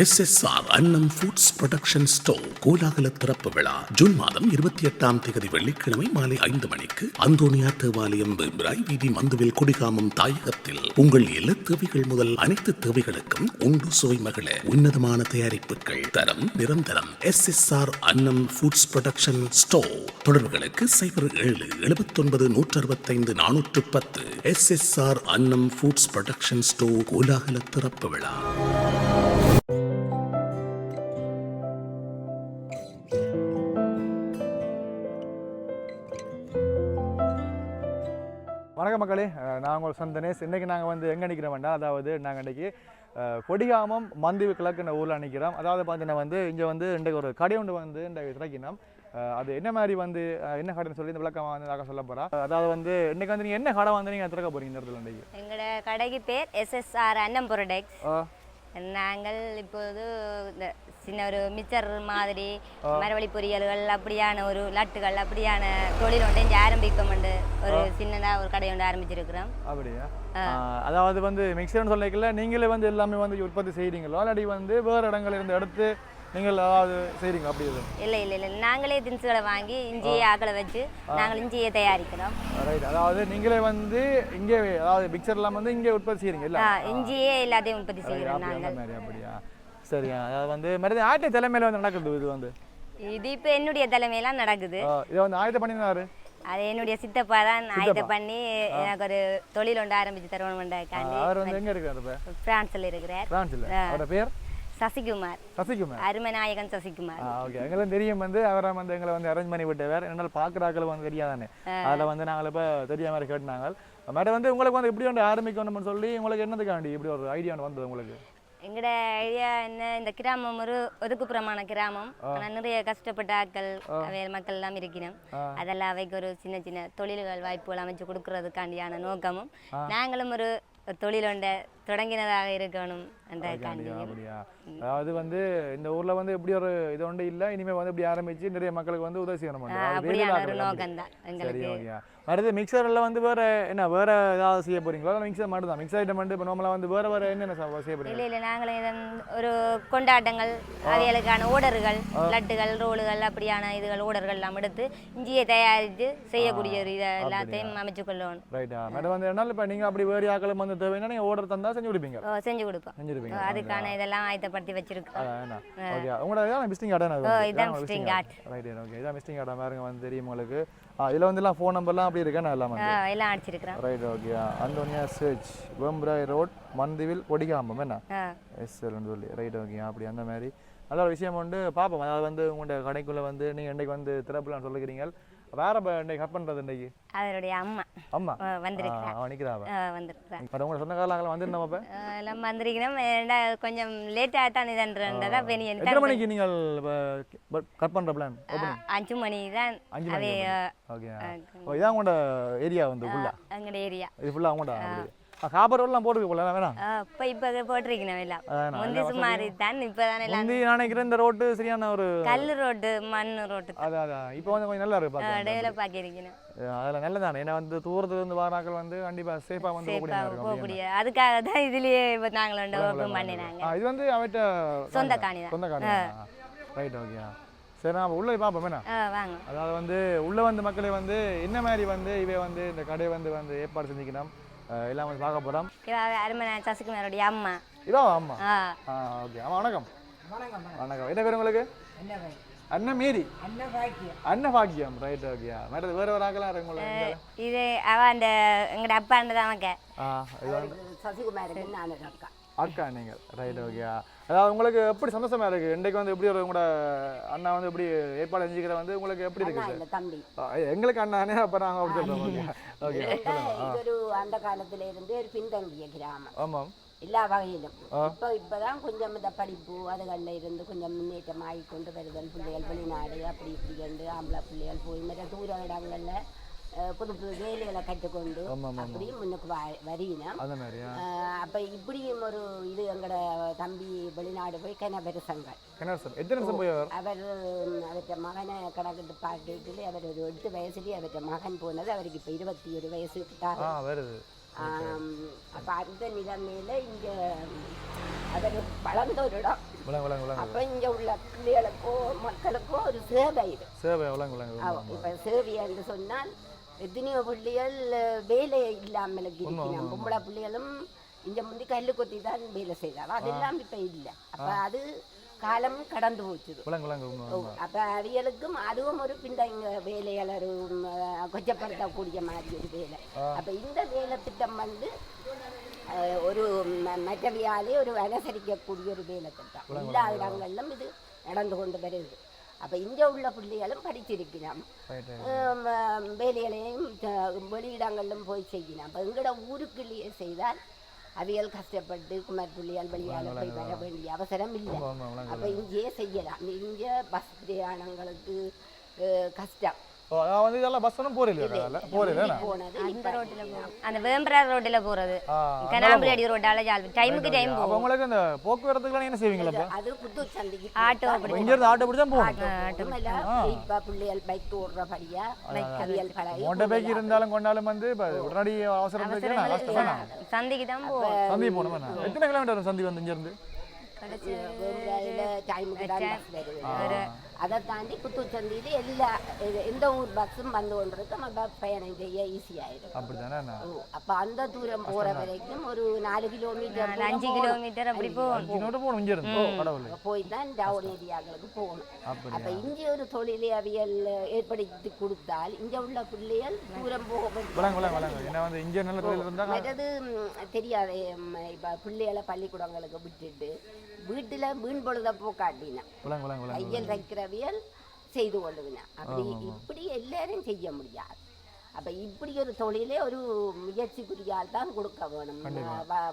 SSR அன்னம் foods production store கோலாகல திறப்பு விழா ஜூன் மாதம் 28 வெள்ளிக்கிழமை மாலை 5 மணிக்கு அந்தோனியா தேவாலயம் வேம்பிராய் வீதி மந்துவில் குடிகாமம் தாயகத்தில் உங்கள் எல்லா தேவைகள் முதல் அனைத்து தேவைகளுக்கும் உண்டு சுவை மகள உன்னதமான தயாரிப்புகள் தரம் நிரந்தரம். SSR அன்னம் ஃபுட்ஸ் ப்ரொடக்ஷன் ஸ்டோர் தொடர்புகளுக்கு 0779 SSR அன்னம் ஃபுட்ஸ் ப்ரொடக்ஷன் ஸ்டோர் கோலாகல திறப்பு விழா. வணக்கம் மக்களே, நான் உங்கள் சந்தனேஷ். இன்றைக்கி நாங்கள் வந்து எங்கே நிற்கிறோம் வேண்டாம், அதாவது நாங்கள் இன்றைக்கி கொடிகாமம் மந்திவு கிழக்குன்ற ஊரில் நிற்கிறோம். அதாவது பார்த்தீங்கன்னா வந்து இங்கே வந்து இன்றைக்கு ஒரு கடை ஒன்று வந்து இன்றைக்கு திறக்கினோம். அது என்ன மாதிரி வந்து என்ன கடைன்னு சொல்லி இந்த விளக்கம் வந்து நாங்கள் சொல்ல போகிறோம். அதாவது வந்து இன்றைக்கி வந்து நீங்கள் என்ன கடை வந்து நீங்கள் திறக்க போகிறீங்க இந்த இடத்துல? இன்றைக்கி எங்களோட கடைக்கு பேர் SSR அன்னம் ப்ராடக்ட்ஸ். நாங்கள் இப்போது இந்த சின்ன ஒரு மிச்சர் மாதிரி மரவள்ளி பொரியல்கள் அப்படியான ஒரு லட்டுகள் அப்படியான தொழில் ஒன்று இங்கே ஆரம்பிக்கும் ஒரு சின்னதாக ஒரு கடை ஒன்று ஆரம்பிச்சிருக்கிறோம். அப்படியா? அதாவது வந்து மிக்சர்னு சொல்லிக்கல நீங்களே வந்து எல்லாமே வந்து உற்பத்தி செய்கிறீங்களோ இல்லாட்டி வந்து வேறு இடங்கள் இருந்து எடுத்து நீங்கள் அதாவது செய்கிறீங்க? அப்படி இல்லை நாங்களே தின்ஸுகளை வாங்கி இஞ்சியை ஆக்களை வச்சு நாங்கள் இஞ்சியை தயாரிக்கிறோம். ரைட். அதாவது நீங்களே வந்து இங்கே அதாவது மிக்சர்லாம் வந்து இங்கே உற்பத்தி செய்கிறீங்க? இல்லை, இஞ்சியே எல்லாத்தையும் உற்பத்தி செய்கிறோம் நாங்கள். அப்படியா? சரியா. அதாவது வந்து மறுபடியும் ஆட்டை தலைமையில் வந்து நடக்குது இது வந்து? இது இப்போ என்னுடைய தலைமையெல்லாம் நடக்குது. இதை வந்து ஆயத்தை பண்ணினாரு? அது என்னுடைய சித்தப்பா தான் ஆயத்தை பண்ணி எனக்கு ஒரு தொழில் ஒன்று ஆரம்பிச்சு தருவோம். அவர் வந்து எங்கே இருக்காரு? பிரான்ஸில் இருக்கிறார். பிரான்ஸில்? அவரோட பேர் சசிகுமார். சசிகுமார், அருமநாயகன் சசிகுமார். ஓகே. எங்களுக்கு தெரியும் வந்து அவரை வந்து எங்களை வந்து அரேஞ்ச் பண்ணி விட்டவர். என்னால் பார்க்குறாக்கள் வந்து தெரியாதானே, அதில் வந்து நாங்கள் இப்போ தெரிய மாதிரி கேட்டாங்க. மேடம் வந்து உங்களுக்கு வந்து இப்படி ஒன்று ஆரம்பிக்கணும்னு சொல்லி உங்களுக்கு என்னதுக்காண்டி இப்படி ஒரு ஐடியா வந்தது உங்களுக்கு? எங்களோட ஐடியா என்ன, இந்த கிராமம் ஒரு ஒதுக்குப்புறமான கிராமம். ஆனால் நிறைய கஷ்டப்பட்ட ஆட்கள் வேறு மக்கள் எல்லாம் இருக்கணும். அதெல்லாம் அவைக்கு ஒரு சின்ன சின்ன தொழில்கள் வாய்ப்புகள் அமைச்சு கொடுக்கறதுக்காண்டியான நோக்கமும் நாங்களும் ஒரு தொழில் ஒன்றை தொடங்கினதாக இருக்கணும் என்ற காண்டி. அதாவது வந்து இந்த ஊர்ல வந்து இப்படி ஒரு இது ஒன்று இல்லை, இனிமேல் வந்து இப்படி ஆரம்பிச்சு நிறைய மக்களுக்கு வந்து உதவி செய்யணும். அப்படியான ஒரு நோக்கம் தான் எங்களுக்கு. அடுத்து மிக்சரில் வந்து வேற என்ன வேற ஏதாவது செய்ய போறீங்களா? மிக்சர் மட்டும் தான்? மிக்ஸ் ஐட்டம் மட்டும் இப்போ நார்மலாக வந்து வேற என்னென்ன செய்ய போறீங்க? இல்லை நாங்களே ஒரு கொண்டாட்டங்கள் அவைகளுக்கான ஓடர்கள், லட்டுகள், ரோலுகள் அப்படியான இதுகள் ஓடர்கள் எல்லாம் எடுத்து இஞ்சியை தயாரித்து செய்யக்கூடிய ஒரு இதை எல்லாத்தையும் அமைச்சு கொள்ளணும். ரைட்டா மேடம்? வந்து என்னால் இப்போ நீங்கள் அப்படி வேறு ஆக்களும் வந்து தேவைன்னா நீங்கள் ஆர்டர் தந்தால் செஞ்சு கொடுப்பீங்க? செஞ்சு கொடுப்போம். அதுக்கான இதெல்லாம் ஆயத்தப்படுத்தி வச்சிருக்கோம். உங்களோட இதான் விசிட்டிங் கார்டு? இதான் விசிட்டிங் கார்டு. ரைட். ஓகே, இதான் விசிட்டிங் கார்டு பாருங்க வந்து தெரியும் உங்களுக்கு. இதில் வந்து எல்லாம் ஃபோன் நம்பர்லாம் அப்படி இருக்கேன் எல்லாம் எல்லாம் அடிச்சிருக்கிறேன். ரைட். ஓகே. அந்தோனியா சர்ச் வேம்பிராய் ரோட் மந்திவில் கொடிகாமம் என்ன எஸ்எல்னு சொல்லி. ரைட். ஓகே. அப்படி அந்த மாதிரி நல்ல ஒரு விஷயம் உண்டு. பார்ப்போம். அதாவது வந்து உங்களோட கடைக்குள்ளே வந்து நீங்கள் இன்றைக்கு வந்து திறப்புலான்னு சொல்லிக்கிறீங்க. வேற இன்றைக்கு கட் பண்ணுறது இன்றைக்கு அவருடைய அம்மா வந்திருக்கிறா. உங்களோட சொந்தக்காரங்களாம் வந்துருந்தோம்? அப்போ எல்லாம் வந்திருக்கணும். கொஞ்சம் லேட்டாக தான் இதுன்றதா. எத்தனை மணிக்கு நீங்கள் கட் பண்ணுற பிளான்? 5 மணி தான். ஓகே. இதான் உங்களோட ஏரியா வந்து ஃபுல்லாக? எங்களோட ஏரியா இது ஃபுல்லாக அவங்கள்ட காப்பர் ரோடெலாம் போட்டுருக்கு போல வேணாம்? இப்போ போட்டிருக்கணும் எல்லாம். முந்தி சுமாரி தான், இப்போ தானே எல்லாம். முந்தி நினைக்கிறேன் இந்த ரோட்டு சரியான ஒரு கல் ரோட்டு, மண் ரோட்டு. அதான் இப்போ வந்து கொஞ்சம் நல்லா இருக்கு, டெவலப் ஆக்கியிருக்கணும். அதில் நல்லதானே. ஏன்னா வந்து தூரத்துல இருந்து வாராக்கள் வந்து கண்டிப்பாக சேஃபாக வந்து போகக்கூடிய அதுக்காக தான் இதுலேயே இப்போ நாங்கள் ஓப்பன் பண்ணினாங்க. இது வந்து அவட்ட சொந்த காணி. ரைட். ஓகே. சரி, நான் உள்ளே பார்ப்போம் வேணா வாங்க. அதாவது வந்து உள்ளே வந்து மக்களே வந்து என்ன மாதிரி வந்து இவை வந்து இந்த கடையை வந்து ஏற்பாடு செஞ்சுக்கணும் எல்லாம் வந்து பார்க்க போகிறோம். அருமநாயகன் சசிகுமாரோடைய அம்மா. இதோ அம்மா? ஓகே. அம்மா வணக்கம். வணக்கம். என்ன பேர் உங்களுக்கு? Annamary. Annabakkiyam. Right. Okay. Madam வேறு ஒரு ஆகலாம் இருக்குங்களா? இது அவ அந்த எங்களோட அப்பா தான் அக்கா நீங்கள்? ரைட். ஓகே. அதாவது உங்களுக்கு எப்படி சந்தோஷமா இருக்கு இன்றைக்கு வந்து எப்படி ஒரு உங்களோட அண்ணா வந்து எப்படி ஏற்பாடு செஞ்சுக்கிற வந்து உங்களுக்கு எப்படி இருக்குது? எங்களுக்கு அண்ணானே அப்போ நாங்கள் அப்படி சொல்கிறோம். ஓகே. ஒரு அந்த காலத்துல இருந்து ஒரு பின்தங்கிய கிராமம். ஆமாம், எல்லா வகையிலும். இப்போதான் கொஞ்சம் இந்த படிப்பு அதுகளில் இருந்து கொஞ்சம் முன்னேற்றம் ஆகி கொண்டு வருதல். பிள்ளைகள் வெளிநாடு அப்படி இப்படி கண்டு ஆம்பளை பிள்ளைகள் போய் மற்ற தூர இடங்களில் புது புது வேலைகளை கற்றுக்கொண்டு அப்படியும் முன்னுக்கு வரியினோம். அப்போ இப்படியும் ஒரு இது எங்களோட தம்பி வெளிநாடு போய் கனபரிசங்கள் அவர் அவற்ற மகனை கணக்கிட்டு பார்க்கல. அவர் ஒரு 8 வயசுலேயே அவற்ற மகன் போனது. அவருக்கு இப்போ 21 வயசு வருது. அப்போ அந்த நிலைமையில் இங்கே அவர் வளர்ந்த ஒரு இடம் அப்ப இங்க உள்ள பிள்ளைகளுக்கோ மக்களுக்கோ ஒரு சேவை இது. இப்ப சேவை என்று சொன்னால் எத்தனையோ பிள்ளைகள் வேலை இல்லாமல் இருக்கிறோம். பொம்பளை பிள்ளைகளும் இங்க முந்தி கல்லு கொத்தி தான் வேலை செய்தாலும் அதெல்லாம் இப்ப இல்லை. அப்ப அது காலம் கடந்து போச்சுது. அப்ப அவியலுக்கும் அதுவும் ஒரு பின்தங்க வேலைகள் ஒரு கொச்சப்படுத்தக்கூடிய மாதிரி ஒரு வேலை. அப்ப இந்த வேலை திட்டம் வந்து ஒரு மற்றவியாலே ஒரு அனுசரிக்கக்கூடிய ஒரு வேலை திட்டம். எல்லா இடங்களிலும் இது நடந்து கொண்டு வருது. அப்ப இங்க உள்ள பிள்ளைகளும் படிச்சிருக்கிறோம், வேலைகளையும் வெளியிடங்களிலும் போய் செய்யணும். அப்ப எங்கட ஊருக்குள்ளேயே செய்தால் அவியல் கஷ்டப்பட்டு குமார் பிள்ளையால் வெளியால் போய் வர வேண்டிய அவசரம் இல்லை. அப்போ இங்கேயே செய்யலாம். இங்கே பஸ் பிரயாணங்களுக்கு கஷ்டம். போனது இந்த ரோட்டில் அந்த வேம்பரா ரோட்டில் போகிறது கனாம்புரி ரோட்டால டைமுக்கு டைம் போகும். உங்களுக்கு அந்த போக்குவரத்துக்குலாம் என்ன செய்வீங்களா? அது புது சந்தைக்கு ஆட்டோ ஆட்டோ பிடிச்சா போகும். இப்போ பிள்ளைகள் பைக் ஓடுறபடியா அவியல் பழகி மோட்டர் பைக் இருந்தாலும் கொண்டாலும் வந்து உடனடி அவசரம் சந்தைக்கு தான் போகும். சந்தை போகணும். எத்தனை கிலோமீட்டர் வரும் சந்தை வந்து இங்கிருந்து? டைமுக்கு தான் பஸ் வருது. அதை தாண்டி புத்தூர் சந்தையில் எந்த ஊர் பஸ்ஸும் வந்து கொண்டிருக்கு. நம்ம பயணம் செய்ய ஈஸியாயிடும். அப்படித்தானே? அப்போ அந்த தூரம் போற வரைக்கும் ஒரு 4 கிலோமீட்டர் 5 கிலோமீட்டர் அப்படி போய் தான் டவுன் ஏரியாக்களுக்கு போகணும். அப்ப இங்கே ஒரு தொழிலை அவியல் ஏற்படுத்தி கொடுத்தால் இங்க உள்ள பிள்ளைகள் தூரம் போக மற்றது தெரியாது. இப்ப பிள்ளைகளை பள்ளிக்கூடங்களுக்கு விட்டுட்டு வீட்டுல வீண் பொழுத போக்காட்டினா கையல் வைக்கிறவியல் செய்து கொள்ளுவினா. அப்படி இப்படி எல்லாரும் செய்ய முடியாது. அப்ப இப்படி ஒரு தொழிலே ஒரு முயற்சிக்குரியால் தான் கொடுக்க வேணும்,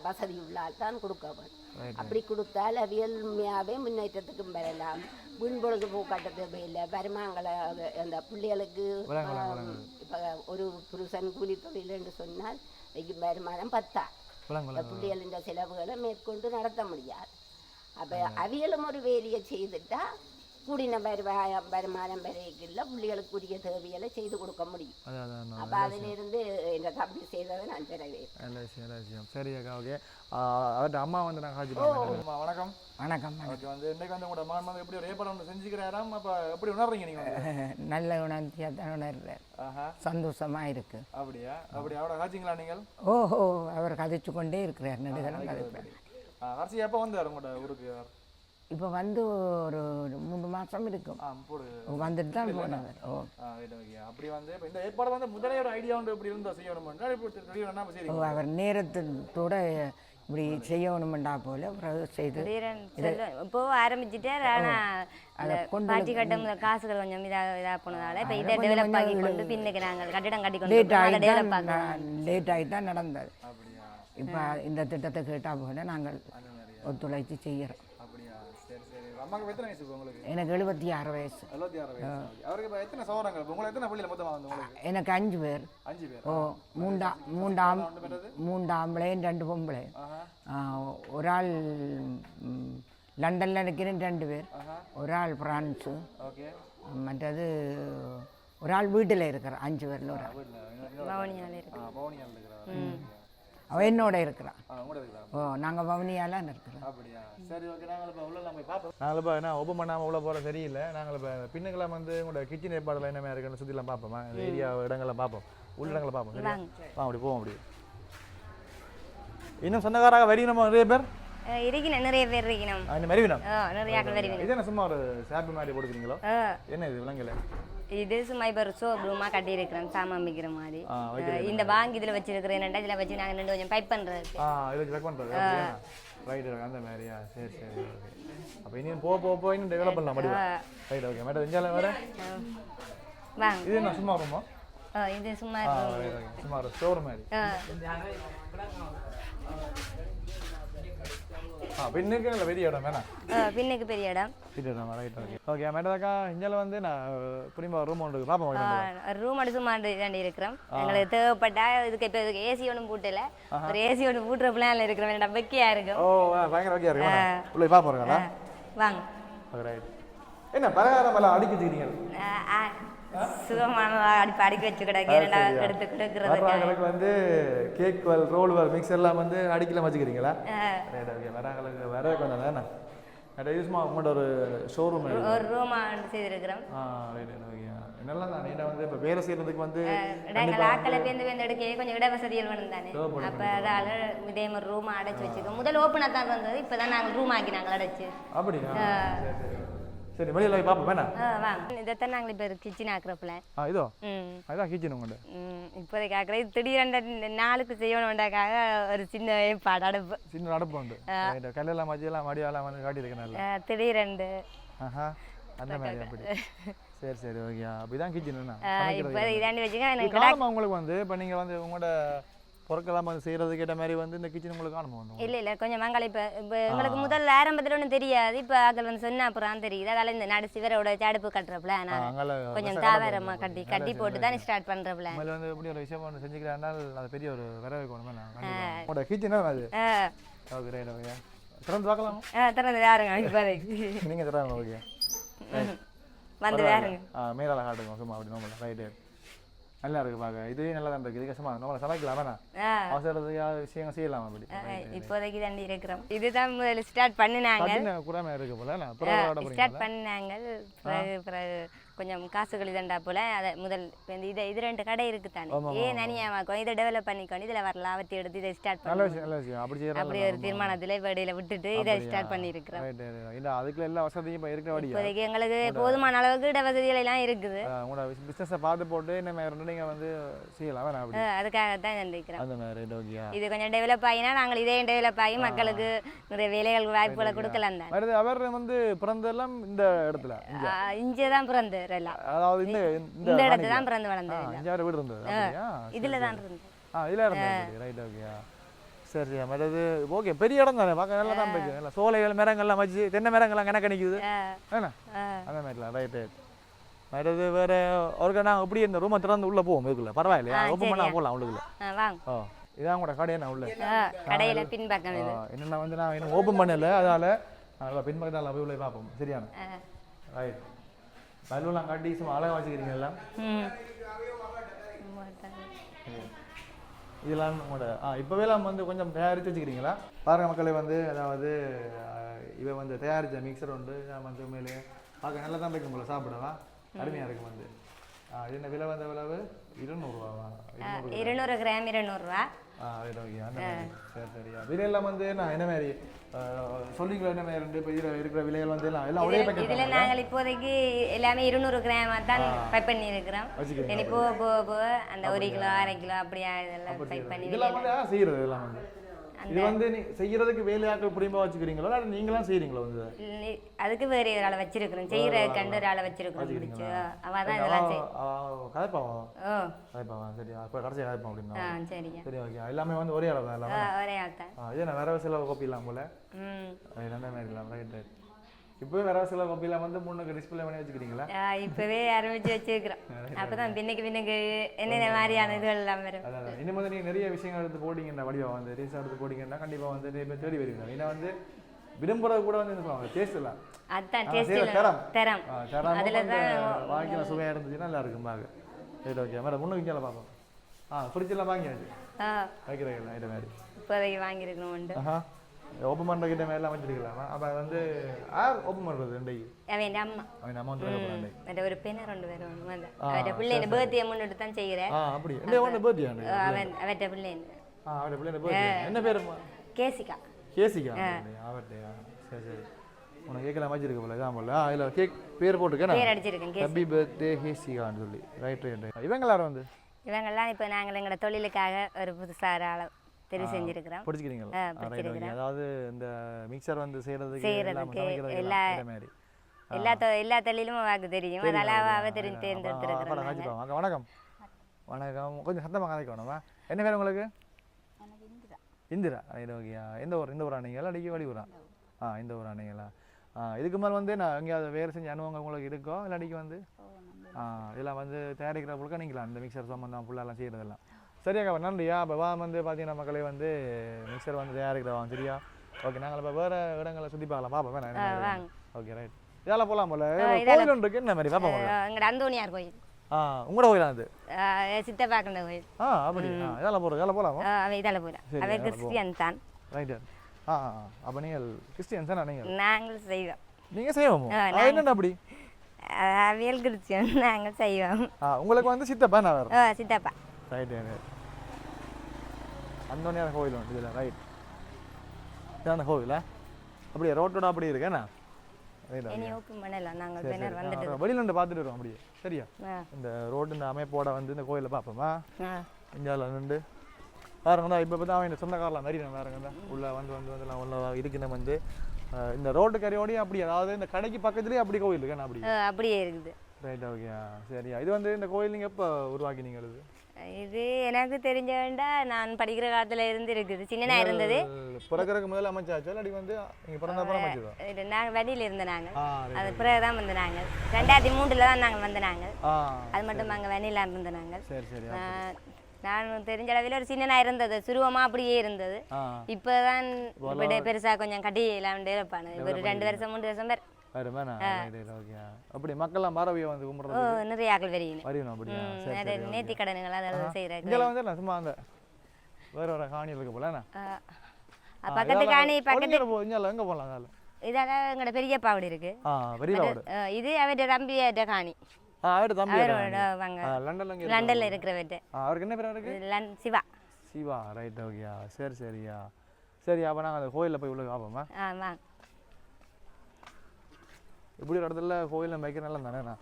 வசதி உள்ளால் தான் கொடுக்க வேணும். அப்படி கொடுத்தால் அவியல் உண்மையாவே முன்னேற்றத்துக்கும் வரலாம். வீண் பொழுது போக்காட்டது இல்லை. வருமானங்களை அந்த பிள்ளைகளுக்கு இப்ப ஒரு புருஷன் கூலி தொழில் என்று சொன்னால் வருமானம் 10 பிள்ளைகளின் செலவுகளை மேற்கொண்டு நடத்த முடியாது. அப்ப அவியலும் ஒரு வேலையை செய்துட்டா கூடின வருமானம் வரைக்குள்ள பிள்ளைகளுக்குரிய தேவைகளை செய்து கொடுக்க முடியும். அப்ப அதுல இருந்து என்ற தம்பி செய்ததை நான் தரவேன். சரி அக்கா, ஓகே. அவர்கிட்ட அம்மா வந்து நான் காட்சி வணக்கம். வணக்கம். வந்து இன்னைக்கு வந்து உங்களோட மகன் வந்து எப்படி ஒரு ஏற்பாடு செஞ்சுக்கிறாராம். அப்ப எப்படி உணர்றீங்க நீங்க? நல்ல உணர்ச்சியா தான் உணர்றார். சந்தோஷமா இருக்கு. அப்படியா? அப்படி அவரோட காட்சிங்களா நீங்கள்? ஓஹோ, அவர் கதைச்சு கொண்டே இருக்கிறார். நெடுகலம் கதைப்பார். அரசி எப்போ வந்தார் உங்களோட ஊருக்கு? இப்போ வந்து ஒரு 3 மாசம் இருக்கும். வந்துட்டு தான் போனவர். அப்படி வந்து இந்த ஏற்பாடு வந்து முதலே ஒரு ஐடியா வந்து எப்படி இருந்தா செய்யணும். அவர் நேரத்தோட இப்படி செய்யணுமெண்டா போல செய்து இப்போ ஆரம்பிச்சுட்டார். ஆனால் பாட்டி கட்டும் காசுகள் கொஞ்சம் இதாக போனதால இப்போ இதை டெவலப் ஆகி கொண்டு பின்னுக்கு நாங்கள் கட்டிடம் கட்டி கொண்டு லேட் ஆகி தான் நடந்தது. இப்போ இந்த திட்டத்தை கேட்டால் போல நாங்கள் ஒத்துழைத்து செய்கிறோம். எனக்கு 76 வயசு. எனக்கு 5 பேர். ஓ, 3 ஆம்பளையும் 2 பொம்பளை. ஒரு ஆள் லண்டனில் இருக்கிறேன் 2 பேர். ஒரு ஆள் பிரான்ஸு. மற்றது ஒரு ஆள் வீட்டில் இருக்கிறார். 5 பேரில் ஒரு ஆள் அவ என்னோட இருக்கிறான். ஓ, நாங்கள் வவுனியாலாம் இருக்கிறோம். நாங்கள் இப்போ என்ன ஓப்பன் பண்ணாமல் உள்ள போகிற சரியில்லை. நாங்கள் இப்போ பின்னுக்கெல்லாம் வந்து உங்களோட கிச்சன் ஏற்பாடுலாம் என்ன மாதிரி இருக்குன்னு சுற்றிலாம் பார்ப்போமா? இந்த ஏரியா இடங்கள்லாம் பார்ப்போம், உள்ளடங்களை பார்ப்போம். சரியா? அப்படி போவோம். அப்படி இன்னும் சொந்தக்காராக வரையணும் நிறைய பேர் இருக்கணும். நிறைய பேர் இருக்கணும். இது என்ன சும்மா ஒரு சாப்பு மாதிரி போட்டுக்கிறீங்களோ? என்ன இது விலங்குல? இது சும்மா இப்போ ஒரு ஷோ ரூமாக கட்டியிருக்கிறோம், சாமான் வைக்கிற மாதிரி. இந்த வாங்கி இதில் வச்சிருக்கிறேன். இதில் வச்சு நாங்கள் 2 கொஞ்சம் பைப் பண்ணுறது. இதில் வச்சு பைப் பண்ணுறது. ரைட், அந்த மாதிரியா? சரி சரி. அப்போ இன்னும் போக இன்னும் டெவலப் பண்ணலாம் முடியும். Right, okay. மேடம் இஞ்சால வேறு வாங்க. இது என்ன சும்மா ரூமா? இது சும்மா சும்மா ஒரு ஸ்டோர் மாதிரி. பின்னுக்கு நல்ல பெரிய இடம் வேணா? பின்னுக்கு பெரிய இடம். Right, okay. ஓகே மேடம்க்கா, இஞ்சால வந்து நான் புரியுமா ரூம் ஒன்று பார்ப்போம். ரூம் அடி சும்மா தாண்டி இருக்கிறோம். எங்களுக்கு தேவைப்பட்டா இதுக்கு இப்போ இதுக்கு ஏசி ஒன்றும் பூட்டல. ஒரு ஏசி ஒன்று பூட்டுற பிளான்ல இருக்கிறோம். வேண்டாம், வெக்கையா இருக்கும். ஓ, பயங்கர வெக்கையா இருக்கு. உள்ள பார்ப்போம். வாங்க. ரைட். என்ன பலகாரம் எல்லாம் அடுக்கி வச்சுக்கிறீங்க? சுகமான அடுக்கி வச்சு கிடக்கு. எடுத்து கொடுக்குறது வந்து கேக் ரோல் மிக்ஸ் எல்லாம் வந்து அடிக்கலாம் வச்சுக்கிறீங்களா? Right, okay. வரங்களுக்கு வர கொஞ்சம் தானே இது சும்மா உங்களோட ஒரு ஷோரூம் ஒரு ரூமா செய்திருக்கிறோம். Right okay. என்னெல்லாம் தான் நீங்கள் வந்து இப்போ வேலை செய்கிறதுக்கு வந்து ஆக்களை பேருந்து எடுக்க கொஞ்சம் இட வசதிகள் வேணும் தானே. அப்போ அதால் இதே மாதிரி ரூம் அடைச்சி வச்சுக்கோம். முதல் ஓப்பனாக தான் இருந்தது, இப்போ தான் நாங்கள் ரூம் ஆக்கி நாங்கள் அடைச்சி. அப்படியா? சரி வெளியில் போய் பார்ப்போம் வேணா. வாங்க இதைத்தான் நாங்கள் இப்போ கிச்சன் ஆக்குறப்பில். இதோ அதுதான் கிச்சன் உங்கள்கிட்ட இப்போதைக்கு ஆக்குற இது திடீரெண்டு நாளுக்கு செய்யணும்டாக்காக ஒரு சின்ன ஏற்பாடு அடுப்பு. சின்ன அடுப்பு உண்டு. கல்லெல்லாம் மதியெல்லாம் மடியெல்லாம் வந்து காட்டியிருக்கேன். திடீரெண்டு அந்த மாதிரி அப்படி. சரி சரி ஓகே. அப்படிதான் கிச்சன் இப்போ இதாண்டி வச்சுக்க காணுமா உங்களுக்கு வந்து இப்போ நீங்கள் வந்து உங்களோட பொருட்கெல்லாம் வந்து செய்கிறதுக்கு ஏற்ற மாதிரி வந்து இந்த கிச்சன் உங்களுக்கு காணுமா வந்து? இல்லை கொஞ்சம் மங்கள இப்போ எங்களுக்கு முதல்ல ஆரம்பத்தில் ஒன்றும் தெரியாது. இப்போ ஆக்கள் வந்து சொன்ன அப்புறம் தெரியுது. அதனால இந்த நடு சிவரோட அடுப்பு கட்டுறப்பல நான் கொஞ்சம் தாவரமாக கட்டி போட்டு தான் ஸ்டார்ட் பண்ணுறப்பல. அதில் வந்து எப்படி ஒரு விஷயம் ஒன்று செஞ்சுக்கிறேன்னா அது பெரிய ஒரு விரை வைக்கணுமே. நான் உங்களோட கிச்சனா அது ஓகே ரைட் ஓகே. திறந்து பார்க்கலாம். திறந்து வேறுங்க இப்போதைக்கு நீங்கள் திறங்க ஓகே வந்து வேறுங்க மேலால காட்டுங்க சும்மா அப்படி நோம்பல ரைட்டு. நல்லா இருக்கு பார்க்க. இதுவே நல்லா தான் இருக்குது. இதுக்கு சும்மா நம்மளை சமைக்கலாம் வேணா அவசரத்துக்கு விஷயங்கள் செய்யலாம் அப்படி. இப்போதைக்கு தாண்டி இருக்கிறோம். இதுதான் முதல்ல ஸ்டார்ட் பண்ணினாங்க கூட இருக்கு போல ஸ்டார்ட் பண்ணினாங்க. பிறகு கொஞ்சம் காசுகள் இதண்டா போல அதை முதல் இது 2 கடை இருக்கு தானே. ஏன் தனியாமாக்கும் இதை டெவலப் பண்ணிக்கணும், இதில் வர லாபத்தை எடுத்து இதை ஸ்டார்ட் பண்ணி அப்படி ஒரு தீர்மானத்தில் இடையில விட்டுட்டு இதை ஸ்டார்ட் பண்ணியிருக்கிறோம். அதுக்குள்ள எல்லா வசதியும் இப்போ இருக்கிற வழி இப்போதைக்கு எங்களுக்கு போதுமான அளவுக்கு இட வசதிகள் எல்லாம் இருக்குது. உங்களோட பிஸ்னஸை பார்த்து போட்டு என்ன மாதிரி நீங்கள் வந்து செய்யலாம் வேணா அதுக்காகத்தான் நினைக்கிறோம். அந்த மாதிரி இது கொஞ்சம் டெவலப் ஆகினா நாங்கள் இதே டெவலப் ஆகி மக்களுக்கு நிறைய வேலைகள் வாய்ப்புகளை கொடுக்கலாம் தான். அவர் வந்து பிறந்தெல்லாம் இந்த இடத்துல இங்கே தான் பிறந்து அதாவது இந்த இடத்துல தான் பிறந்து வளர்ந்தது. வீடு இருந்தது இதுல தான் இருந்தது. இதுல இருந்தது ரைட் ஓகே. சரி மற்றது ஓகே பெரிய இடம் தானே பார்க்க நல்லா தான் இருக்கு. நல்லா சோலைகள் மரங்கள்லாம் வச்சு தென்னை மரங்கள்லாம் கணக்கு நிற்குது ஏன்னா அந்த மாதிரிலாம் ரைட் ரைட். மற்றது வேற ஒரு நாங்கள் எப்படி இந்த ரூமை திறந்து உள்ள போவோம் இதுக்குள்ள பரவாயில்லையா? ஓப்பன் பண்ணா போகலாம் உள்ளுக்குள்ள. இதான் கூட கடையை நான் உள்ள கடையில பின்பக்கம் என்னென்ன வந்து நான் இன்னும் ஓப்பன் பண்ணல, அதனால நல்லா பின்பக்கத்தில் நல்லா போய் உள்ள பார்ப்போம். சரியான ரைட். பலூன்லாம் காட்டி சும்மா அழகாக வச்சுக்கிறீங்க எல்லாம். இதெல்லாம் உங்களோட இப்போவே எல்லாம் வந்து கொஞ்சம் தயாரித்து வச்சுக்கிறீங்களா? பாருங்க மக்களை வந்து அதாவது இவ வந்து தயாரித்த மிக்சர் உண்டு வந்து உண்மையிலே பார்க்க நல்லா தான் இருக்கும் போல சாப்பிடவா அருமையாக இருக்கும் வந்து. இது என்ன விலை வந்த விளவு 200 ரூபாவா? 200 கிராம் 200 ரூபா. சரி சரியா. விலையெல்லாம் வந்து என்ன மாதிரி சொல்லிங்களா? என்ன மாதிரி இப்போ இதில் இருக்கிற விலைகள் வந்து எல்லாம் ஒரே பேக்கெட்? இதில் நாங்கள் இப்போதைக்கு எல்லாமே 200 கிராமாக தான் பைப் பண்ணி இருக்கிறோம். இனி போக போக போக அந்த 1 கிலோ 1/2 கிலோ அப்படியா இதெல்லாம் பைப் பண்ணி இதெல்லாம் வந்து செய்கிறது இதெல்லாம் வந்து இது வந்து நீ செய்யறதுக்கு வேலையாக்கள் புரியுமா வச்சுக்கிறீங்களா இல்லை நீங்களாம் செய்கிறீங்களா? வந்து அதுக்கு வேறு ஒரு ஆளை வச்சிருக்கிறோம், செய்கிற கண்டு ஒரு ஆளை வச்சிருக்கிறோம். அவள் தான் இதெல்லாம் கதைப்பாவா? கதைப்பாவா? சரியா இப்போ கடைசி கதைப்போம் அப்படின்னா சரிங்க சரி ஓகே. எல்லாமே வந்து ஒரே ஆள் தான் எல்லாம் ஒரே ஆள் தான். இதே நான் வேற சில கோப்பி இல்லாம போல ரெண்டே மாதிரி இல்லாம ரைட் ரைட். இப்போவே வேற சில கோப்பிலாம் வந்து முன்னுக்கு டிஸ்பிளே பண்ணி வச்சுக்கிறீங்களா? இப்போவே ஆரம்பிச்சு வச்சிருக்கிறோம். அப்பதான் பின்னுக்கு என்னென்ன மாதிரியான இதுகள் எல்லாம் வரும். அதான் இனிமே வந்து நீங்கள் நிறைய விஷயங்கள் எடுத்து போட்டிங்கன்னா வடிவா வந்து ரீல்ஸ் எடுத்து போட்டிங்கன்னா கண்டிப்பாக வந்து நிறைய தேடி வருவீங்க. ஏன்னா வந்து விரும்புறது கூட வந்து சொல்லுவாங்க டேஸ்ட் எல்லாம் அதான் டேஸ்ட் தரம் அதில் தான் வாங்கின சுவையாக இருந்துச்சுன்னா நல்லா இருக்கும் பாங்க. சரி ஓகே மேடம் முன்னுக்கு இங்கே பார்ப்போம். ஃப்ரிட்ஜெல்லாம் வாங்கியாச்சு வைக்கிறீங்களா? இது மாதிரி இப்போதைக்கு வாங்கியிருக்கணும். ஓப்பன் பண்ணுற கிட்ட மேலாம் வச்சிருக்கலாமா? அப்போ வந்து யார் ஓப்பன் பண்ணுறது? ரெண்டைக்கு அவன் அம்மா வந்து அந்த ஒரு பெண்ணை 2 பேரும் வந்து அவட்ட பிள்ளைங்க பர்த்டே முன்னிட்டு தான் செய்கிறேன். அப்படி என்ன ஒன்று பர்த்டே அவட்ட பிள்ளைங்க அவட்ட பிள்ளைங்க பர்த்டே என்ன பேர்? கேசிகா. கேசிகா அவர்டையா? சரி சரி உனக்கு கேட்கலாம் வச்சிருக்க போல இதான் போல அதில் கேக் பேர் போட்டுருக்கேன் பேர் அடிச்சிருக்கேன் ஹாப்பி பர்த்டே ஹேசிகான்னு சொல்லி ரைட் ரைட். இவங்க எல்லாரும் வந்து இவங்கெல்லாம் இப்போ நாங்கள் எங்களோட தொழிலுக்காக ஒரு புதுசாக ஆளை தெரிவு செஞ்சிருக்கிறோம். படிச்சிருக்கீங்களா? அதாவது இந்த மிக்சர் வந்து செய்யறதுக்கு எல்லா தொழிலும் அவருக்கு தெரியும். அதனால அவ தேர்ந்தெடுத்திருக்கிறோம். வணக்கம் வணக்கம். கொஞ்சம் சத்தமாக கதைக்க வேணுமா? என்ன பேர் உங்களுக்கு? இந்திரா. ஓகேயா. எந்த ஊர்? இந்த ஊரா நீங்களா அடிக்க வெளியூரா? இந்த ஊரா நீங்களா? இதுக்கு மேலே வந்து நான் எங்கேயாவது வேறு செஞ்ச அனுபவங்கள் உங்களுக்கு இருக்கோ இல்லாட்டிக்கு வந்து இதெல்லாம் வந்து தயாரிக்கிற பொழுது நீங்களா இந்த மிக்சர் சம்பந்தம் ஃபுல்லாலாம் செய்கிறதெல்லாம் சரியாக்கா நன்றியா. இப்போ வந்து பார்த்தீங்கன்னா மக்களே வந்து மிக்சர் வந்து தயாரிக்கிறோம் சரியா. ஓகே நாங்கள் இப்போ வேறு இடங்களை சுற்றி பார்க்கலாம் பார்ப்போம் வேணாம். Okay right. இதெல்லாம் போகலாம் போல கோயில் ஒன்று இருக்கு என்ன மாதிரி பார்ப்போம். எங்களோட அந்தோணியார் கோயில். உங்களோட கோயில் அது சித்தப்பாக்கண்ட கோயில். அப்படி இதெல்லாம் போகிறோம் இதெல்லாம் போகலாம். இதெல்லாம் போகலாம். அவன் கிறிஸ்டியன் தான். ரைட். அப்போ நீங்கள் கிறிஸ்டியன்ஸ் தானே நீங்கள்? நாங்கள் செய்வோம். நீங்கள் செய்வோமோ? என்னென்ன அப்படி? அவியல் கிறிஸ்டியன், நாங்கள் செய்வோம். உங்களுக்கு வந்து சித்தப்பா நான் வேறு? சித்தப்பா. ரைட். அந்தோனியார் கோவில் உண்டு இதில். ரைட். இதான் அந்த கோவிலா? அப்படியே ரோட்டோட அப்படி இருக்கேண்ணா? வெளியில இருந்து பார்த்துட்டு வருவோம் அப்படியே. சரியா? இந்த ரோடு இந்த அமைப்போட வந்து இந்த கோயிலை பார்ப்போமா? இந்தியாவில் நின்று வேறுங்க தான். இப்போ தான் அவன் சொந்தக்காரெலாம் நிறைய வேறுங்க தான் உள்ள வந்துலாம் உள்ள இருக்குன்னு வந்து இந்த ரோட்டு கரையோடையும் அப்படி, அதாவது இந்த கடைக்கு பக்கத்துலேயே அப்படி கோயில் இருக்கேண்ணா? அப்படி அப்படியே இருக்குது. ரைட். ஓகே. சரியா. இது வந்து இந்த கோயில் நீங்கள் எப்போ உருவாக்கினீங்க? இது எனக்கு தெரிஞ்ச வேண்டாம், நான் படிக்கிற காலத்துல இருந்து இருக்குது. சின்னனா இருந்தது. பிறக்கிறதுக்கு முதல்ல அமைச்சாச்சா இல்லாட்டி வந்து நீங்க பிறந்த அப்புறம் அமைச்சதா? நாங்கள் வெளியில இருந்த நாங்கள். அது பிறகு தான் வந்து நாங்கள் 2003 தான் நாங்கள் வந்து நாங்கள். அது மட்டும் நாங்கள் வெளியில இருந்த நாங்கள். சரி சரி. நான் தெரிஞ்ச அளவில் ஒரு சின்னனா இருந்தது, சுருவமா அப்படியே இருந்தது. இப்போதான் பெருசா கொஞ்சம் கட்டியெல்லாம் டெவலப் ஒரு 2 வருஷம் 3 வருஷம் பேர். அப்படி மக்கள்லாம் மரபியை வந்து கும்பிடுறது நிறைய ஆக்கள் வரையணும். அப்படியா? நேர்த்தி கடன்கள் அதெல்லாம் செய்யறாங்க. இதெல்லாம் வந்து சும்மா அந்த வேற காணியில் இருக்க போல பக்கத்து காணி பக்கத்து எங்க போகலாம்? இதெல்லாம் எங்களோட பெரியப்பா வீடு இருக்கு. இது அவருடைய தம்பியோட காணி. லண்டன்ல இருக்கிறவர்கிட்ட. அவருக்கு என்ன பேர் இருக்கு? சிவா. சிவா. ரைட். ஓகேயா. சரி சரியா. சரி, அப்போ நாங்கள் அந்த கோயிலில் போய் உள்ள பார்ப்போமா? வாங்க. இப்படி ஒரு இடத்துல கோயிலில் வைக்கிற நல்லா தானேண்ணா?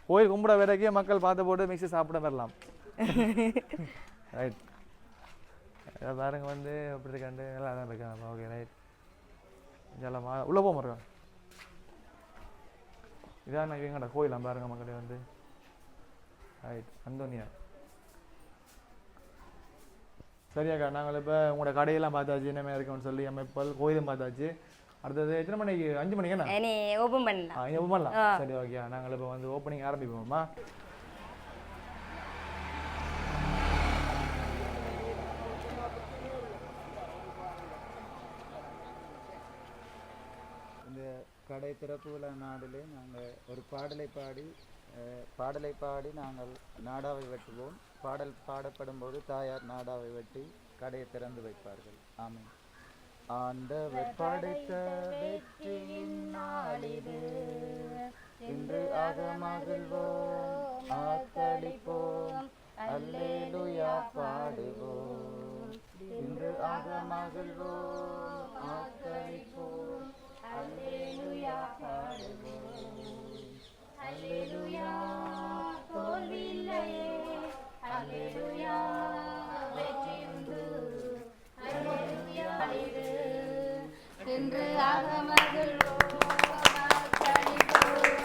கோயில் கும்பிட வரைக்கும் மக்கள் பார்த்து போட்டு மிக்சி சாப்பிட வரலாம். ரைட். பாருங்க வந்து அப்படி இருக்காண்டு நல்லா தான் இருக்காங்க. ஓகே. ரைட். இதெல்லாம் உள்ளே போக மாட்டோம். இதான் எங்கடா கோயிலாம் பாருங்க மக்களே வந்து. ரைட். அந்தோனியார். சரியாக்கா, நாங்கள் இப்போ உங்களோட கடையெல்லாம் பார்த்தாச்சு, என்னமே இருக்குன்னு சொல்லி அமைப்பல் கோயிலும் பார்த்தாச்சு. அடுத்தது எத்தனை மணிக்கு? 5 மணிக்கு என்ன ஓப்பன் பண்ணலாம்? ஓப்பன் பண்ணலாம். சரி, ஓகே. நாங்கள் இப்போ வந்து ஓப்பனிங் ஆரம்பிப்போம்மா. இந்த கடை திறப்பு விழா நாடிலே நாங்கள் ஒரு பாடலை பாடி நாங்கள் நாடாவை வெட்டுவோம். பாடல் பாடப்படும் போது தாயார் நாடாவை வெட்டி கடையை திறந்து வைப்பார்கள். ஆமென். ஆண்டவர் படைத்த வெற்றியின் நாளிது, இன்று அகமகிழ்வோம் ஆத்தளிப்போம், அல்லேலூயா பாடுவோம். இன்று அகமகிழ்வோம் ஆத்தளிப்போம், அல்லேலூயா பாடுவோம். அல்லேலூயா தோல்வியில்லையே, அல்லேலூயா வெற்றி உண்டு, அல்லேலூயா இன்று அகமகிழ்வோம் ஆத்தளிப்போம்,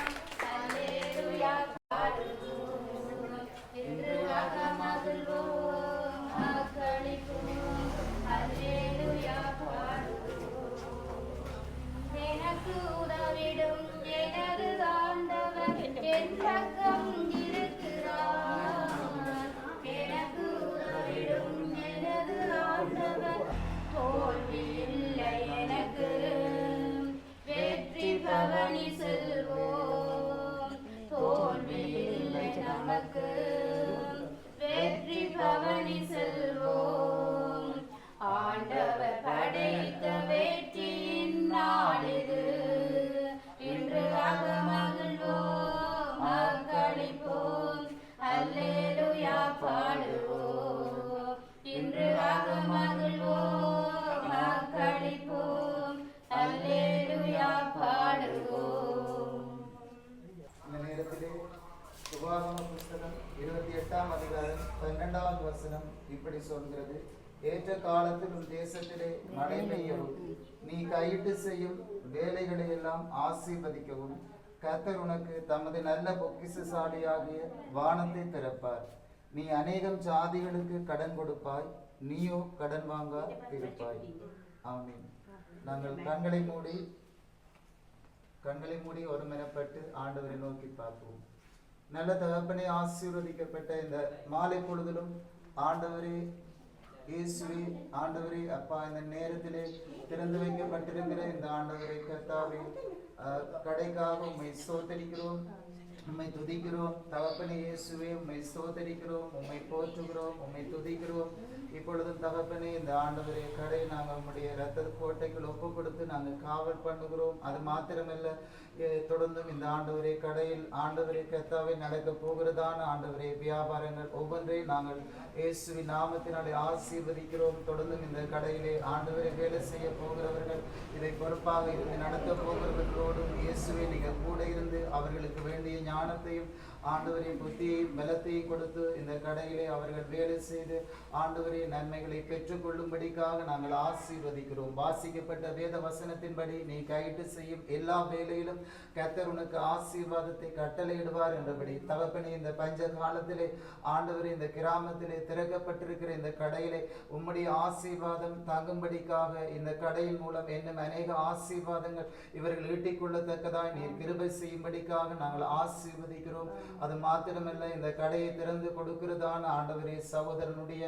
அல்லேலூயா பாடுவோம். இன்று அகமகிழ்வோம் ஆத்தளிப்போம், அல்லேலூயா பாடுவோம். எனக்கு உதவிடும் எனது ஆண்டவர் என் பக்கம் இருக்கிறார். எனக்கு உதவிடும் எனது ஆண்டவர், தோல்வி இல்லை எனக்கு, வெற்றி பவனி செல்வோம். தோல்வி இல்லை நமக்கு, வெற்றி பவனி செல்வோம். ஆண்டவர் படைத்த வெற்றியின் நாளிது, இன்று அகமகிழ்வோம் ஆக்களிப்போம், அல்லேலூயா பாடுவோம். இன்று அகமகிழ்வோம் ஆக்களிப்போம், அல்லேலூயா பாடுவோம். இந்த நேரத்திலே உபாகம புஸ்தகம் 28ஆம் அதிகாரம் 12வது வசனம் இப்படி சொல்கிறது. ஏற்ற காலத்தில் உன் தேசத்திலே மழை பெய்யவும், நீ கையிட்டு செய்யும் வேலைகளை எல்லாம் ஆசீர்வதிக்கவும், கர்த்தர் உனக்கு தமது நல்ல பொக்கிஷசாலியாகிய வானத்தை திறப்பார். நீ அநேகம் ஜாதிகளுக்கு கடன் கொடுப்பாய், நீயோ கடன் வாங்க இருப்பாய். ஆமென். நாங்கள் கண்களை மூடி ஒருமனப்பட்டு ஆண்டவரை நோக்கி பார்ப்போம். நல்ல தகப்பனே, ஆசீர்வதிக்கப்பட்ட இந்த மாலை பொழுதிலும் ஆண்டவரே இயேசுவே, ஆண்டவரே அப்பா, இந்த நேரத்திலே திறந்து வைக்கப்பட்டிருக்கிற இந்த ஆண்டவரை கர்த்தாவே கடைக்காக உம்மை ஸ்தோத்திரிக்கிறோம். உம்மை துதிக்கிறோம் தகப்பனே இயேசுவே, உம்மை ஸ்தோத்தரிக்கிறோம், உம்மை போற்றுகிறோம், உம்மை துதிக்கிறோம். இப்பொழுதும் தகப்பனே இந்த ஆண்டவரே கடை நாங்கள் உம்முடைய இரத்த கோட்டைக்குள் ஒப்பு கொடுத்து நாங்கள் காவல் பண்ணுகிறோம். அது மாத்திரமல்ல, தொடர்ந்தும் இந்த ஆண்டவரே கடையில் ஆண்டவரே கர்த்தாவே நடக்க போகிறதான ஆண்டவரே வியாபாரங்கள் ஒவ்வொன்றையும் நாங்கள் இயேசுவின் நாமத்தினாலே ஆசீர்வதிக்கிறோம். தொடர்ந்தும் இந்த கடையிலே ஆண்டவரை வேலை செய்ய போகிறவர்கள், இதை பொறுப்பாக இருந்து நடத்த போகிறவர்களோடும் இயேசுவை நீங்கள் கூட இருந்து அவர்களுக்கு வேண்டிய ஞானத்தையும் ஆண்டவரே புத்தியையும் பலத்தையும் கொடுத்து இந்த கடையிலே அவர்கள் வேலை செய்து ஆண்டவரே நன்மைகளை பெற்றுக்கொள்ளும்படிக்காக நாங்கள் ஆசீர்வதிக்கிறோம். வாசிக்கப்பட்ட வேத வசனத்தின்படி நீ கையிட்டு செய்யும் எல்லா வேலையிலும் கர்த்தர் உனக்கு ஆசீர்வாதத்தை கட்டளையிடுவார் என்றபடி தகப்பனே இந்த பஞ்ச காலத்திலே ஆண்டவரே இந்த கிராமத்திலே திறக்கப்பட்டிருக்கிற இந்த கடையிலே உம்முடைய ஆசீர்வாதம் தங்கும்படிக்காக இந்த கடையின் மூலம் இன்னும் அநேக ஆசீர்வாதங்கள் இவர்கள் ஈட்டிக்கொள்ளத்தக்கதாய் நீர் கிருபை செய்யும்படிக்காக நாங்கள் ஆசீர்வதிக்கிறோம். அது மாத்திரமல்ல, இந்த கடையை திறந்து கொடுக்கிறதான ஆண்டவரே சகோதரனுடைய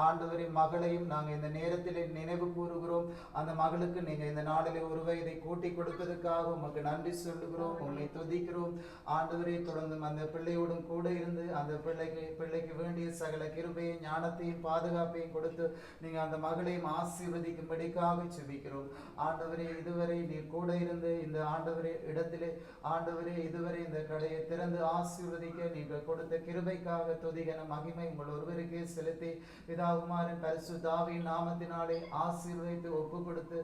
ஆண்டவரே மகளையும் நாங்கள் இந்த நேரத்திலே நினைவு கூறுகிறோம். அந்த மகளுக்கு நீங்க இந்த நாளிலே ஒரு வயதை கூட்டி கொடுத்ததுக்காக உமக்கு நன்றி சொல்லுகிறோம், உண்மை துதிக்கிறோம். ஆண்டவரே தொடர்ந்து அந்த பிள்ளையோடும் கூட இருந்து அந்த பிள்ளைக்கு வேண்டிய சகல கிருபையும் ஞானத்தையும் பாதுகாப்பையும் கொடுத்து நீங்க அந்த மகளையும் ஆசீர்வதிக்கும்படிக்காக செபிக்கிறோம். ஆண்டவரே இதுவரை நீர் கூட இருந்து இந்த ஆண்டவரே இடத்திலே ஆண்டவரே இதுவரை இந்த கடையை திறந்து ஆசீர்வதிக்க நீங்கள் கொடுத்த கிருபைக்காக துதிகன மகிமை உங்கள் ஒருவருக்கே செலுத்தி பிதாகுமாரன் பரிசுத்த ஆவியின் நாமத்தினாலே ஆசீர்வதித்து ஒப்பு கொடுத்து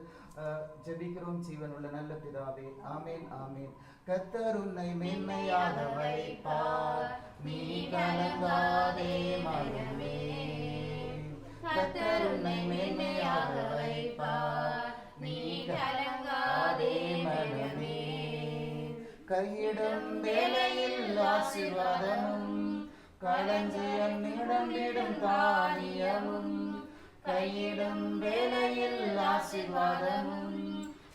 ஜெபிக்கிறோம் ஜீவனுள்ள நல்ல பிதாவே, ஆமேன் ஆமேன். கர்த்தர் உன்னை மேன்மையாக வைப்பார், நீ கலங்காதே மனமே. கர்த்தர் உன்னை மேன்மையாக வைப்பார், நீ கலங்காதே மனமே. கையிடும் வேலையில் ஆசீர்வாதமும் களஞ்சியம் நிரம்பிடும் தானியமும். கையிடும் வேலையில் ஆசீர்வாதமும்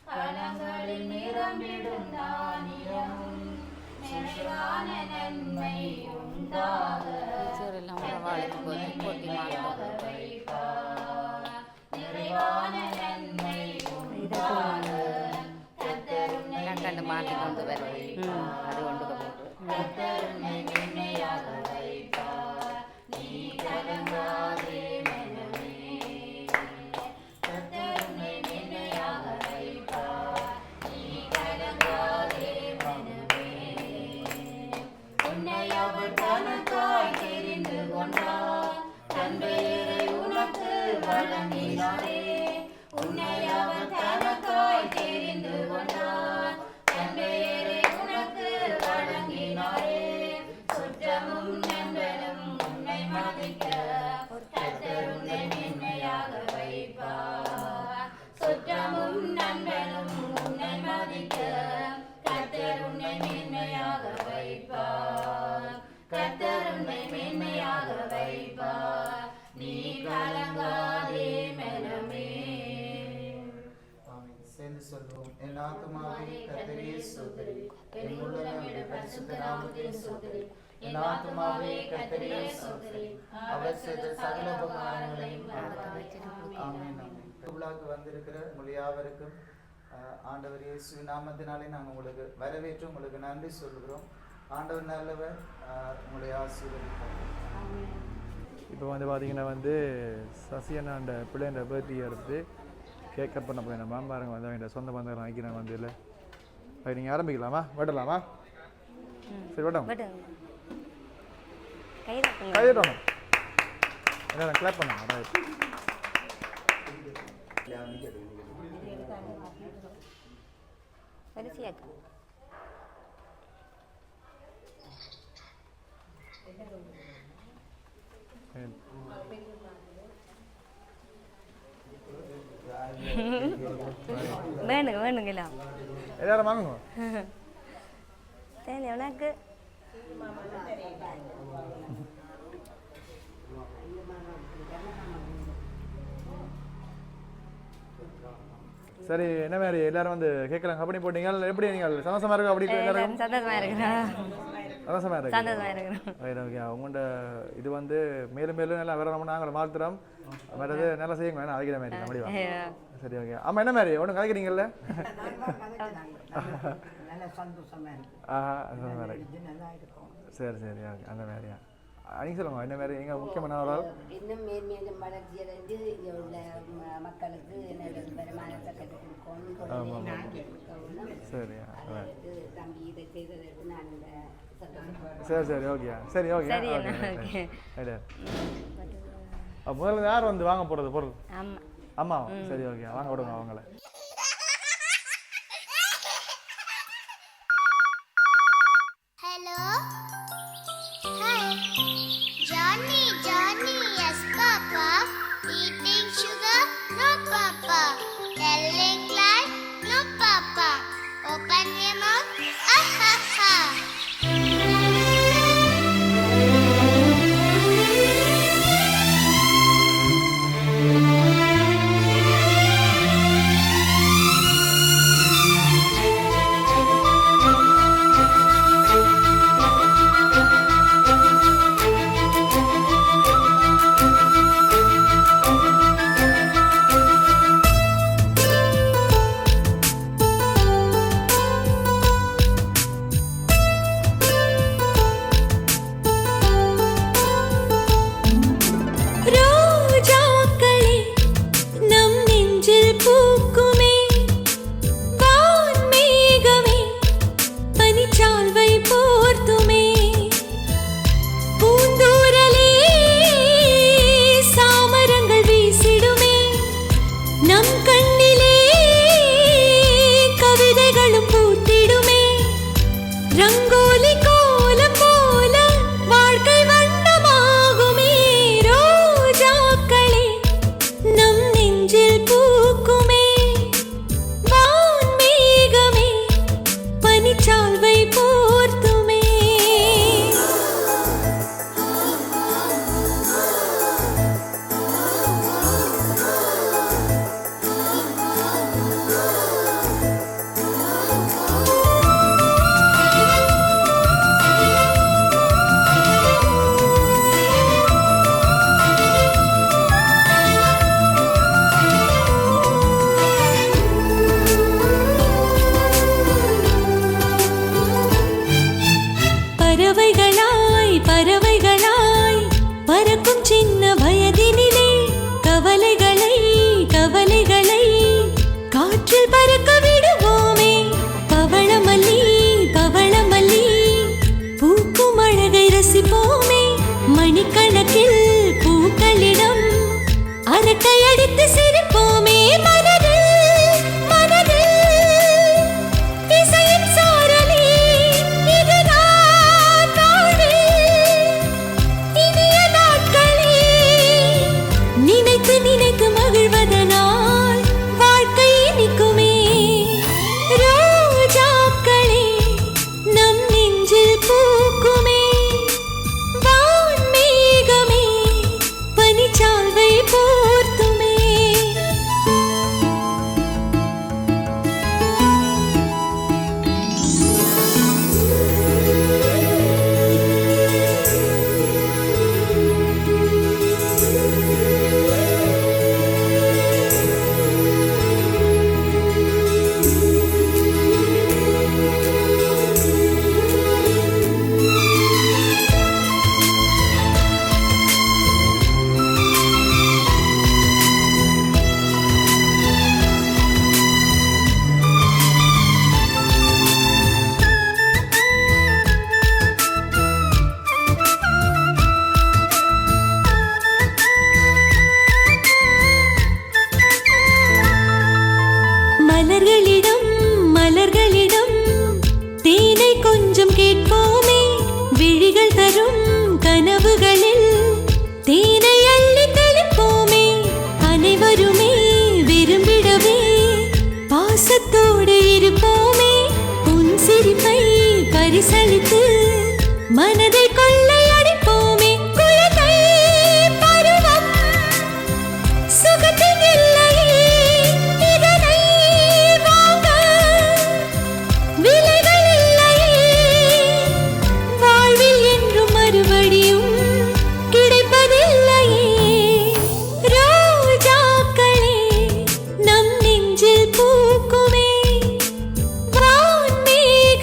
களங்களில் நிரம்பிடும் தானியமும். நிறைவான நன்மை உண்டாக நிறைவான நன்மை உண்டாக கண்டு மாற்றி கொண்டு வரும் அது கொண்டு கர்த்தருன்னை மேன்மையாக வைப்பார், நீ கலங்காதே மனமே. கர்த்தருன்னை மேன்மையாக வைப்பார், நீ கலங்காதே மனமே. உன்னை அவர் தனக்காய் தெரிந்து கொண்டார், தன் பெயரை உனக்கு வழங்கினாரே. உன்னை அவர் தனக்காய் தெரிந்து கொண்டார், தன் பெயரை உனக்கு வழங்கினாரே. சுற்றமும் நண்பனும் உன்னை மதிக்க கர்த்தர் உன்னை மேன்மையாக வைப்பார். சுற்றமும் நண்பனும் உன்னை மதிக்க கர்த்தர் உன்னை மேன்மையாக வைப்பார். கர்த்தர் உன்னை மேன்மையாக வைப்பார், நீ கலங்காதே மனமே. சேர்ந்து சொல்வோம். என் ஆத்துமாவே கர்த்தரையே ஸ்தோத்திரி, என் உள்ளமே பரிசுத்த நாமத்தை ஸ்தோத்திரி. என் ஆத்துமாவே கர்த்தரையே ஸ்தோத்திரி, அவர் செய்த சகல உபகாரங்களையும் ஆமென். திருவிழாவுக்கு வந்திருக்கிற உங்கள் யாவருக்கும் ஆண்டவர் இயேசு நாமத்தினாலே நாங்கள் உங்களுக்கு வரவேற்று உங்களுக்கு நன்றி சொல்கிறோம். ஆண்டவர் நல்லவர், உங்களை ஆசீர்வதிப்பார். இப்போ வந்து பார்த்தீங்கன்னா வந்து சசியண்ணாண்ட பிள்ளைன்ற பர்த்டே எடுத்து கேக் கட் பண்ண போய் நம்ம பாருங்க வந்து அவங்க சொந்த பந்தம் ஆக்கினாங்க வந்து இல்லை. அது நீங்கள் ஆரம்பிக்கலாமா? வெட்டலாமா? சரி வெட்டும் கையிட்டோம் என்ன கிளாப் பண்ணாங்க. வேணுங்க வேணுங்களா எல்லாரும் வாங்குங்க. சரி உனக்கு சரி என்ன மாதிரி எல்லாரும் வந்து கேட்கலாம் கபடி போட்டீங்க எப்படி நீங்கள் சந்தோஷமா இருக்கா? அப்படி எல்லாரும் சந்தோஷமா இருக்கிறேன். சந்தோஷமா இருக்கு. சந்தோஷமா இருக்கிறேன். ஓகே உங்கள்கிட்ட இது வந்து மேலும் மேலும் நல்லா வரணும்னு நாங்கள் மாத்திரம் வேறது நல்லா செய்யுங்க வேணா அழைக்கிற மாதிரி முடிவா. சரி ஓகே. ஆமாம் என்ன மாதிரி ஒன்றும் கலைக்கிறீங்கல்ல? நல்ல சந்தோஷமாக இருக்குது. ஆஹா அந்த மாதிரி. நல்லா இருக்கும். சரி சரி ஓகே அந்த மாதிரியா நீங்கள் சொல்லுங்க என்ன மாதிரி எங்கள் முக்கியமான ஒரு ஆள் இன்னும் மேன்மேலும் வளர்ச்சி அடைந்து இங்கே உள்ள மக்களுக்கு என்னோட வருமானத்தை கற்றுக் கொடுக்கணும். சரியா தம்பி இதை செய்ததற்கு நான் இந்த சந்தோஷம். சரி சரி ஓகே சரி ஓகே சரி ஓகே ஓகே முதல்ல யார் வந்து வாங்க போகிறது பொருள்? ஆமாம் அம்மா சரி ஓகே வாங்க விடுங்க அவங்கள. Hello. Hi. Johnny, Johnny, yes, Papa. Eating sugar? No, Papa. Telling lies? No, Papa. Open your mouth? Ah, ha, ha. பரிசளித்து மனதை கொள்ளையடிப்போமே. குழந்தை பருவம் சுகத்தின் எல்லையே, இதனை வாங்க விலைகள் இல்லையே. வாழ்வில் என்றும் மறுபடியும் கிடைப்பதில்லையே. ரோஜாக்களே நம் நெஞ்சில் பூக்குமே. வான்மேகமே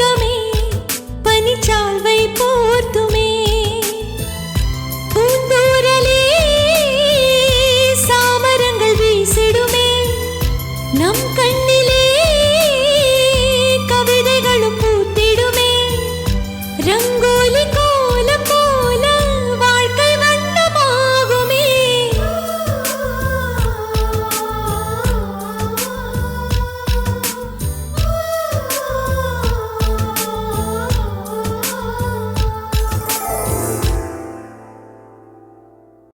ஒலி